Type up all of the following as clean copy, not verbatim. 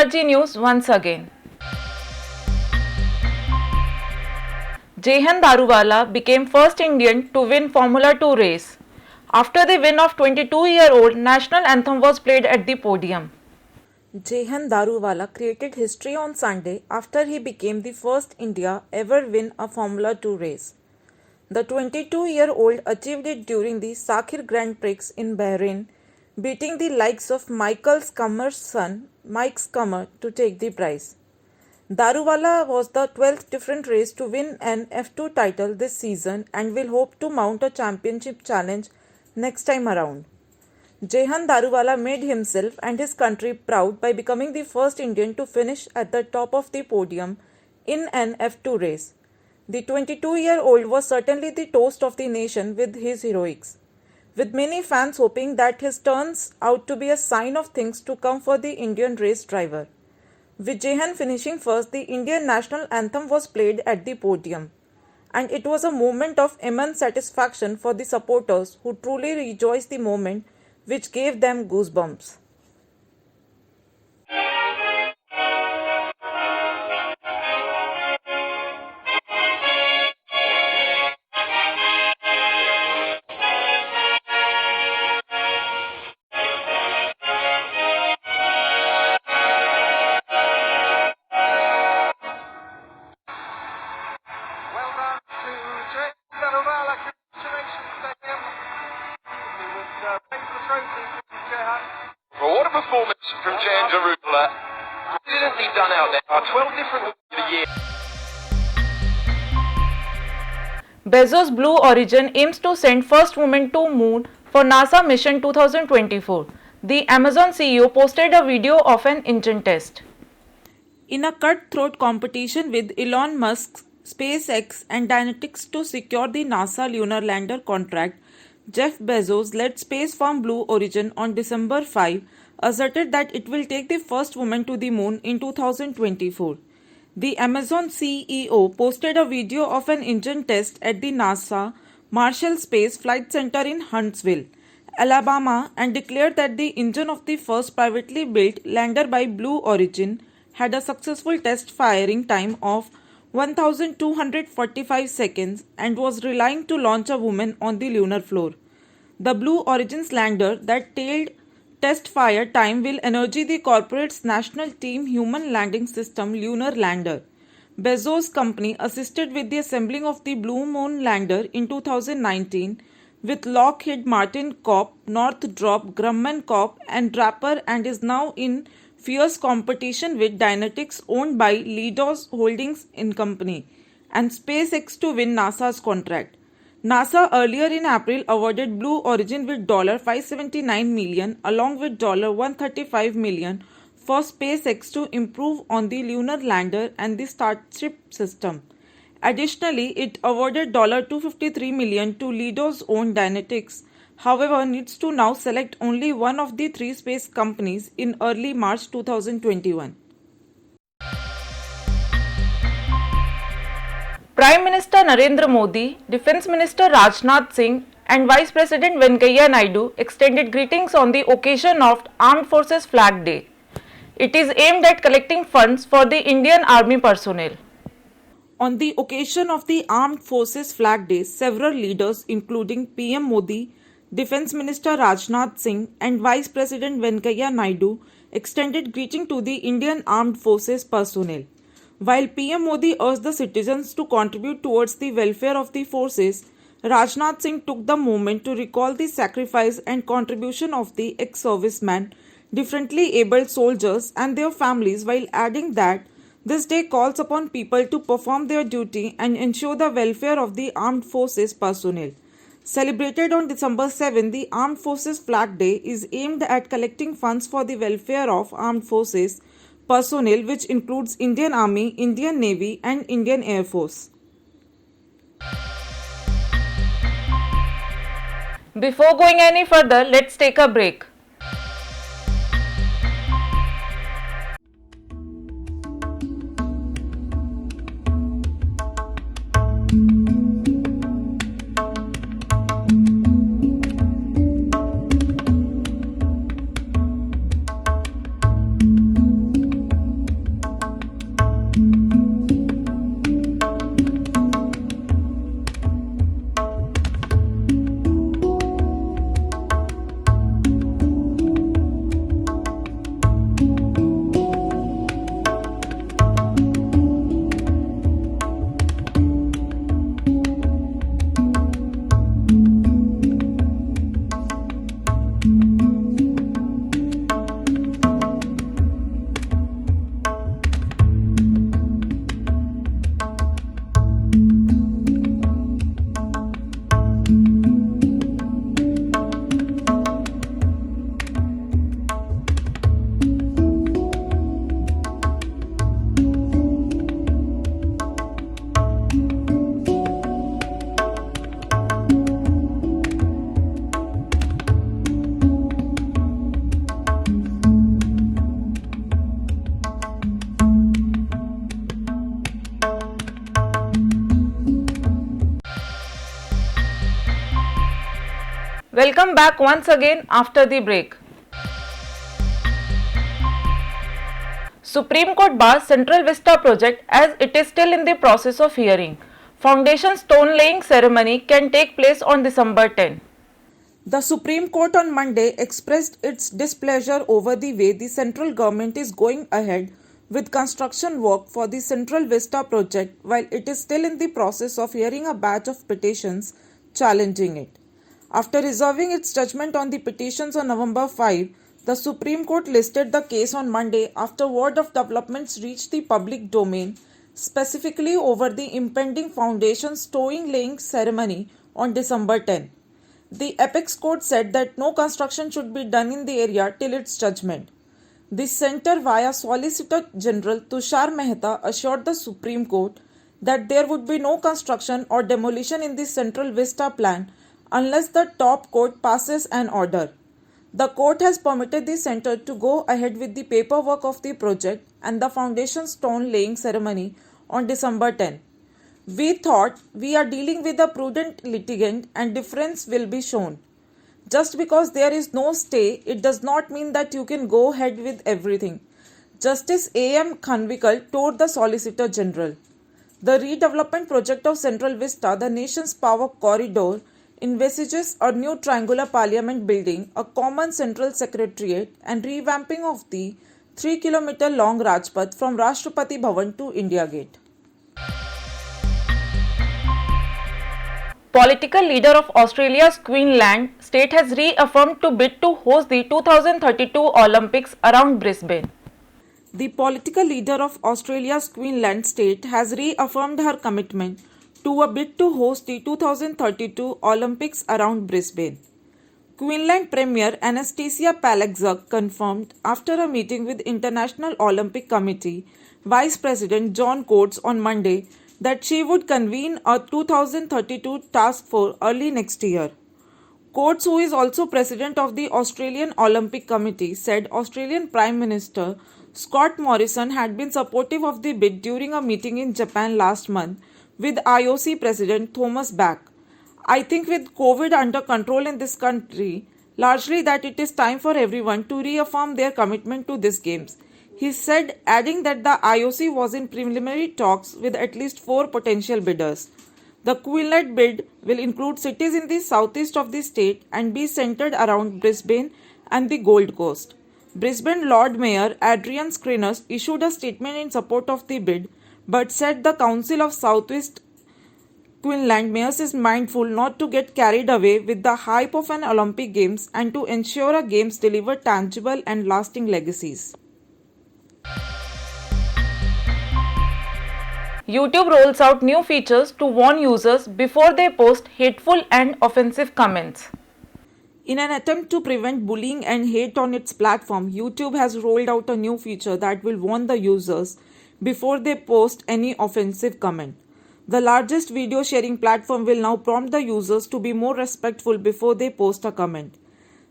TRG News once again. Jehan Daruvala became first Indian to win Formula 2 race. After the win of 22-year-old, national anthem was played at the podium. Jehan Daruvala created history on Sunday after he became the first India ever win a Formula 2 race. The 22-year-old achieved it during the Sakhir Grand Prix in Bahrain, beating the likes of Michael Schumacher's son, Mike Schumacher, to take the prize. Daruvala was the 12th different race to win an F2 title this season and will hope to mount a championship challenge next time around. Jehan Daruvala made himself and his country proud by becoming the first Indian to finish at the top of the podium in an F2 race. The 22-year-old was certainly the toast of the nation with his heroics, with many fans hoping that his turns out to be a sign of things to come for the Indian race driver. With Jehan finishing first, the Indian national anthem was played at the podium, and it was a moment of immense satisfaction for the supporters who truly rejoiced the moment, which gave them goosebumps. What a performance from Jehan Daruvala. Brilliantly done out there. 12 different of the year. Bezos Blue Origin aims to send first woman to moon for NASA mission 2024. The Amazon CEO posted a video of an engine test. In a cutthroat competition with Elon Musk's SpaceX and Dynetics to secure the NASA lunar lander contract, Jeff Bezos led space firm Blue Origin on December 5 asserted that it will take the first woman to the moon in 2024. The Amazon CEO posted a video of an engine test at the NASA Marshall Space Flight Center in Huntsville, Alabama, and declared that the engine of the first privately built lander by Blue Origin had a successful test firing time of 1,245 seconds and was relying to launch a woman on the lunar floor. The Blue Origin's lander that tailed test fire time will energy the corporate's national team human landing system lunar lander. Bezos' company assisted with the assembling of the Blue Moon lander in 2019 with Lockheed Martin Corp, Northrop Grumman Corp, and Draper, and is now in fierce competition with Dynetics, owned by Leidos Holdings Inc. Company, and SpaceX to win NASA's contract. NASA earlier in April awarded Blue Origin with $579 million along with $135 million for SpaceX to improve on the lunar lander and the Starship system. Additionally, it awarded $253 million to Leidos-owned Dynetics, however, needs to now select only one of the three space companies in early March 2021. Prime Minister Narendra Modi, Defence Minister Rajnath Singh, and Vice President Venkaiah Naidu extended greetings on the occasion of Armed Forces Flag Day. It is aimed at collecting funds for the Indian Army personnel. On the occasion of the Armed Forces Flag Day, several leaders including PM Modi, Defence Minister Rajnath Singh, and Vice President Venkaiah Naidu extended greeting to the Indian Armed Forces personnel. While PM Modi urged the citizens to contribute towards the welfare of the forces, Rajnath Singh took the moment to recall the sacrifice and contribution of the ex-servicemen, differently abled soldiers and their families, while adding that this day calls upon people to perform their duty and ensure the welfare of the armed forces personnel. Celebrated on December 7, the Armed Forces Flag Day is aimed at collecting funds for the welfare of armed forces personnel, which includes Indian Army, Indian Navy, and Indian Air Force. Before going any further, let's take a break. Welcome back once again after the break. Supreme Court bars Central Vista project as it is still in the process of hearing. Foundation stone laying ceremony can take place on December 10. The Supreme Court on Monday expressed its displeasure over the way the central government is going ahead with construction work for the Central Vista project while it is still in the process of hearing a batch of petitions challenging it. After reserving its judgment on the petitions on November 5, the Supreme Court listed the case on Monday after word of developments reached the public domain, specifically over the impending foundation stone laying ceremony on December 10. The apex court said that no construction should be done in the area till its judgment. The centre via Solicitor General Tushar Mehta assured the Supreme Court that there would be no construction or demolition in the Central Vista plan unless the top court passes an order. The court has permitted the centre to go ahead with the paperwork of the project and the foundation stone laying ceremony on December 10. We thought we are dealing with a prudent litigant and deference will be shown. Just because there is no stay, it does not mean that you can go ahead with everything. Justice A.M. Khanvikal told the Solicitor General. The redevelopment project of Central Vista, the nation's power corridor, envisages a new triangular parliament building, a common central secretariat, and revamping of the 3-kilometer long Rajpath from Rashtrapati Bhavan to India Gate. Political leader of Australia's Queensland state has reaffirmed to bid to host the 2032 Olympics around Brisbane. The political leader of Australia's Queensland state has reaffirmed her commitment to a bid to host the 2032 Olympics around Brisbane. Queensland Premier Anastasia Palaszczuk confirmed after a meeting with International Olympic Committee Vice President John Coates on Monday that she would convene a 2032 task force early next year. Coates, who is also president of the Australian Olympic Committee, said Australian Prime Minister Scott Morrison had been supportive of the bid during a meeting in Japan last month with IOC President Thomas Bach. I think with COVID under control in this country, largely that it is time for everyone to reaffirm their commitment to these games. He said, adding that the IOC was in preliminary talks with at least 4 potential bidders. The Queensland bid will include cities in the southeast of the state and be centred around Brisbane and the Gold Coast. Brisbane Lord Mayor Adrian Scrinners issued a statement in support of the bid, but said the Council of Southwest Queensland Mayors is mindful not to get carried away with the hype of an Olympic Games and to ensure a Games deliver tangible and lasting legacies. YouTube rolls out new features to warn users before they post hateful and offensive comments. In an attempt to prevent bullying and hate on its platform, YouTube has rolled out a new feature that will warn the users before they post any offensive comment. The largest video sharing platform will now prompt the users to be more respectful before they post a comment.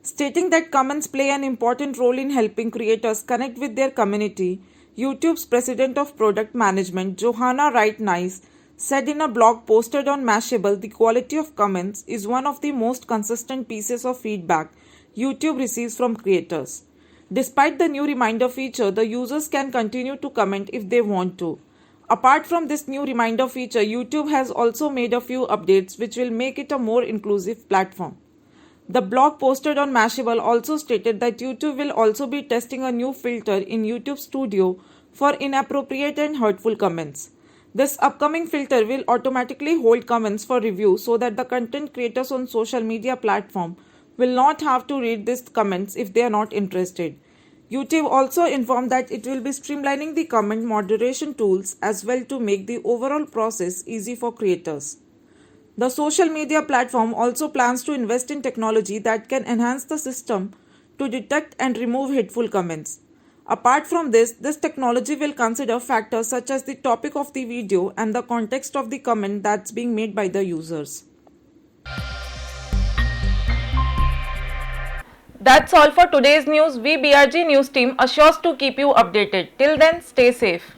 Stating that comments play an important role in helping creators connect with their community, YouTube's President of Product Management, Johanna Wright-Nice, said in a blog posted on Mashable, the quality of comments is one of the most consistent pieces of feedback YouTube receives from creators. Despite the new reminder feature, the users can continue to comment if they want to. Apart from this new reminder feature, YouTube has also made a few updates which will make it a more inclusive platform. The blog posted on Mashable also stated that YouTube will also be testing a new filter in YouTube Studio for inappropriate and hurtful comments. This upcoming filter will automatically hold comments for review so that the content creators on social media platform will not have to read these comments if they are not interested. YouTube also informed that it will be streamlining the comment moderation tools as well to make the overall process easy for creators. The social media platform also plans to invest in technology that can enhance the system to detect and remove hateful comments. Apart from this technology will consider factors such as the topic of the video and the context of the comment that's being made by the users. That's all for today's news. We BRG News team assures to keep you updated. Till then, stay safe.